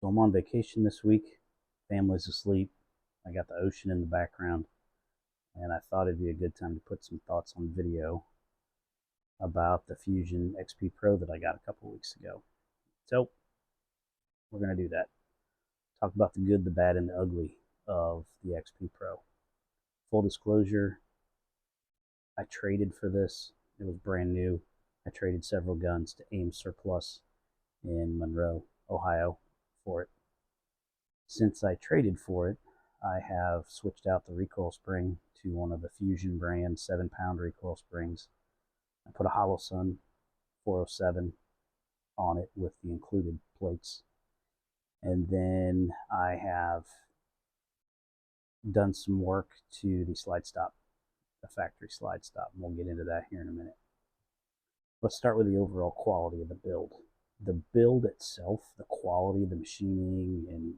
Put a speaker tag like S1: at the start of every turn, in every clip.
S1: So I'm on vacation this week. Family's asleep. I got the ocean in the background, and I thought it'd be a good time to put some thoughts on video about the Fusion XP Pro that I got a couple weeks ago. So we're going to do that. Talk about the good, the bad, and the ugly of the XP Pro. Full disclosure, I traded for this. It was brand new. I traded several guns to AIM Surplus in Monroe, Ohio for it. Since I traded for it, I have switched out the recoil spring to one of the Fusion brand 7-pound recoil springs. I put a Holosun 407 on it with the included plates. And then I have done some work to the slide stop, the factory slide stop, and we'll get into that here in a minute. Let's start with the overall quality of the build. The build itself, the quality, the machining, and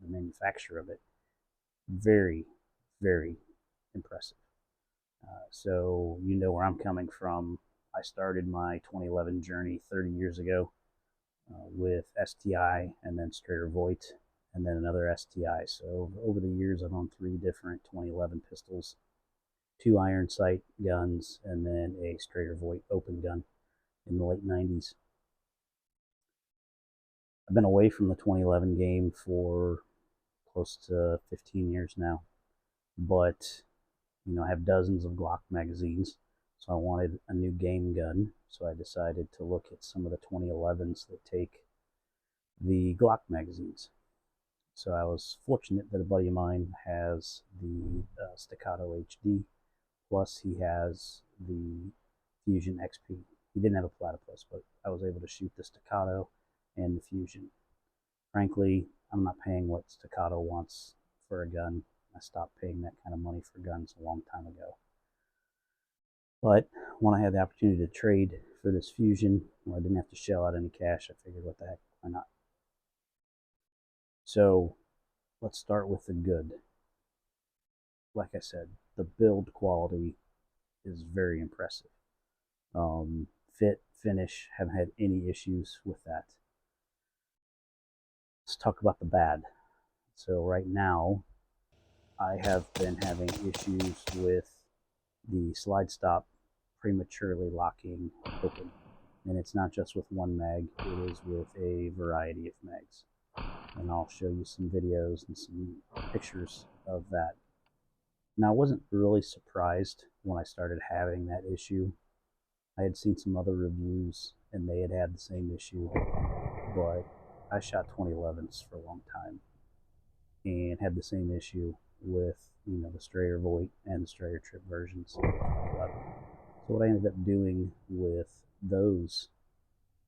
S1: the manufacture of it, very, very impressive. So you know where I'm coming from. I started my 2011 journey 30 years ago with STI and then Strayer Voigt and then another STI. So over the years, I've owned 3 different 2011 pistols, 2 iron sight guns, and then a Strayer Voigt open gun in the late 90s. I've been away from the 2011 game for close to 15 years now, but I have dozens of Glock magazines, so I wanted a new game gun. So I decided to look at some of the 2011s that take the Glock magazines. So I was fortunate that a buddy of mine has the Staccato HD, plus he has the Fusion XP. He didn't have a Platypus, but I was able to shoot the Staccato and the Fusion. Frankly, I'm not paying what Staccato wants for a gun. I stopped paying that kind of money for guns a long time ago. But when I had the opportunity to trade for this Fusion, where I didn't have to shell out any cash, I figured, what the heck, why not? So let's start with the good. Like I said, the build quality is very impressive. Fit, finish, haven't had any issues with that. Let's talk about the bad. So right now, I have been having issues with the slide stop prematurely locking open. And it's not just with one mag, it is with a variety of mags. And I'll show you some videos and some pictures of that. Now, I wasn't really surprised when I started having that issue. I had seen some other reviews and they had had the same issue, but I shot 2011s for a long time and had the same issue with the Strayer Voigt and the Strayer Trip versions of 2011. So what I ended up doing with those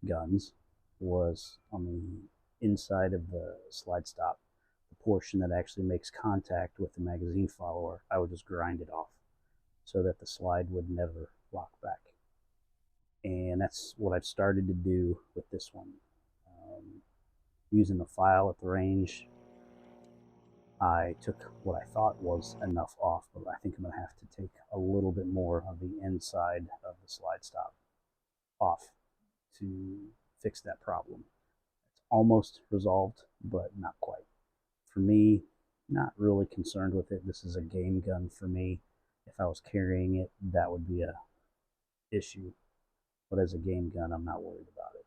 S1: guns was on the inside of the slide stop, the portion that actually makes contact with the magazine follower, I would just grind it off so that the slide would never lock back. And that's what I've started to do with this one. Using the file at the range, I took what I thought was enough off, but I think I'm going to have to take a little bit more of the inside of the slide stop off to fix that problem. It's almost resolved, but not quite. For me, not really concerned with it. This is a game gun for me. If I was carrying it, that would be a issue. But as a game gun, I'm not worried about it.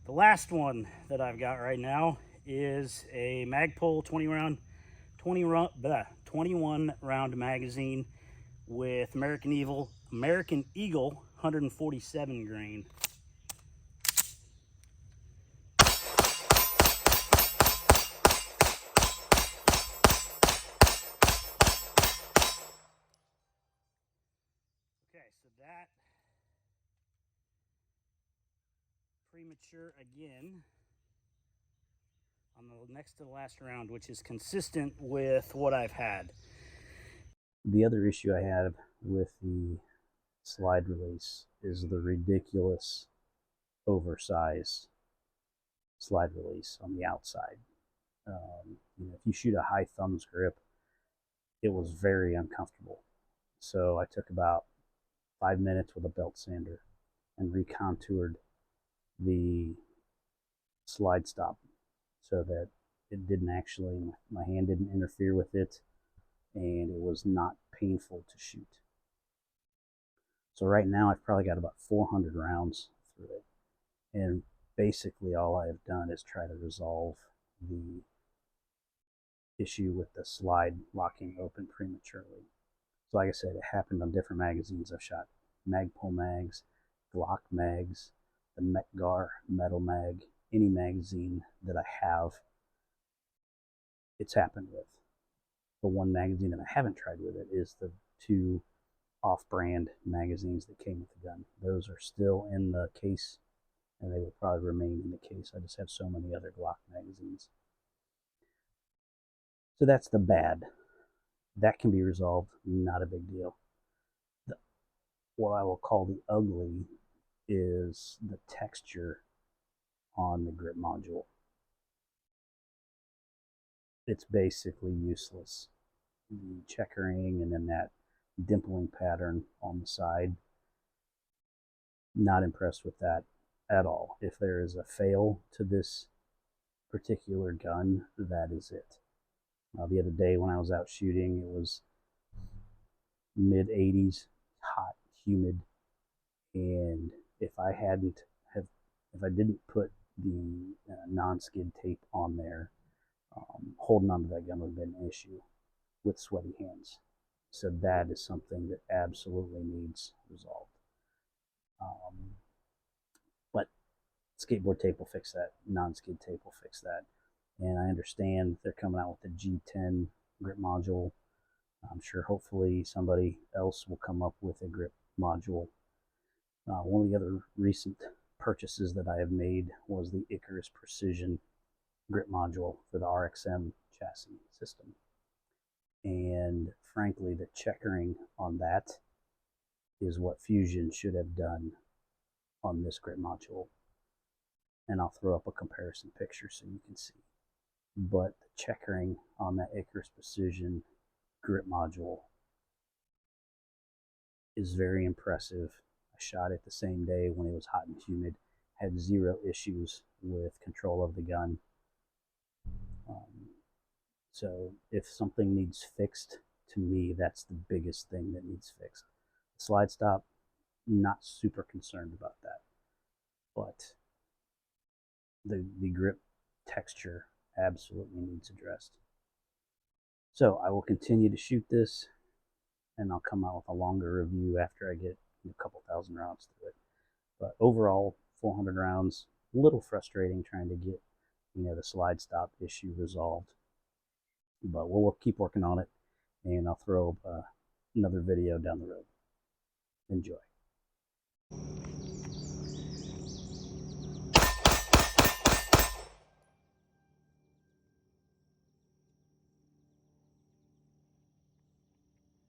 S1: The last one that I've got right now is a Magpul 21 round magazine with American Eagle 147 grain. Okay, so that premature again on the next to the last round, which is consistent with what I've had. The other issue I have with the slide release is the ridiculous oversized slide release on the outside. If you shoot a high thumbs grip, it was very uncomfortable. So I took about 5 minutes with a belt sander and recontoured the slide stop so that it didn't actually, my hand didn't interfere with it, and it was not painful to shoot. So right now I've probably got about 400 rounds through it, and basically all I have done is try to resolve the issue with the slide locking open prematurely. So like I said, it happened on different magazines. I've shot Magpul mags, Glock mags, the Mec-Gar metal mag, any magazine that I have, it's happened with. The one magazine that I haven't tried with it is the 2 off-brand magazines that came with the gun. Those are still in the case, and they will probably remain in the case. I just have so many other Glock magazines. So that's the bad. That can be resolved, not a big deal. What I will call the ugly is the texture on the grip module. It's basically useless. The checkering and then that dimpling pattern on the side, not impressed with that at all. If there is a fail to this particular gun, that is it. The other day when I was out shooting, it was mid 80s, hot, humid, and if I didn't put the non-skid tape on there, holding onto that gun would have been an issue with sweaty hands. So that is something that absolutely needs resolved. But skateboard tape will fix that. Non-skid tape will fix that. And I understand they're coming out with the G10 grip module. I'm sure hopefully somebody else will come up with a grip module. One of the other recent purchases that I have made was the Icarus Precision grip module for the RXM chassis system. And frankly, the checkering on that is what Fusion should have done on this grip module. And I'll throw up a comparison picture so you can see. But the checkering on that Icarus Precision grip module is very impressive. I shot it the same day when it was hot and humid, had 0 issues with control of the gun. So if something needs fixed, to me, that's the biggest thing that needs fixed. The slide stop, not super concerned about that. But the grip texture absolutely needs addressed. So I will continue to shoot this, and I'll come out with a longer review after I get a couple thousand rounds through it. But overall, 400 rounds, a little frustrating trying to get the slide stop issue resolved. But we'll keep working on it, and I'll throw up another video down the road. Enjoy.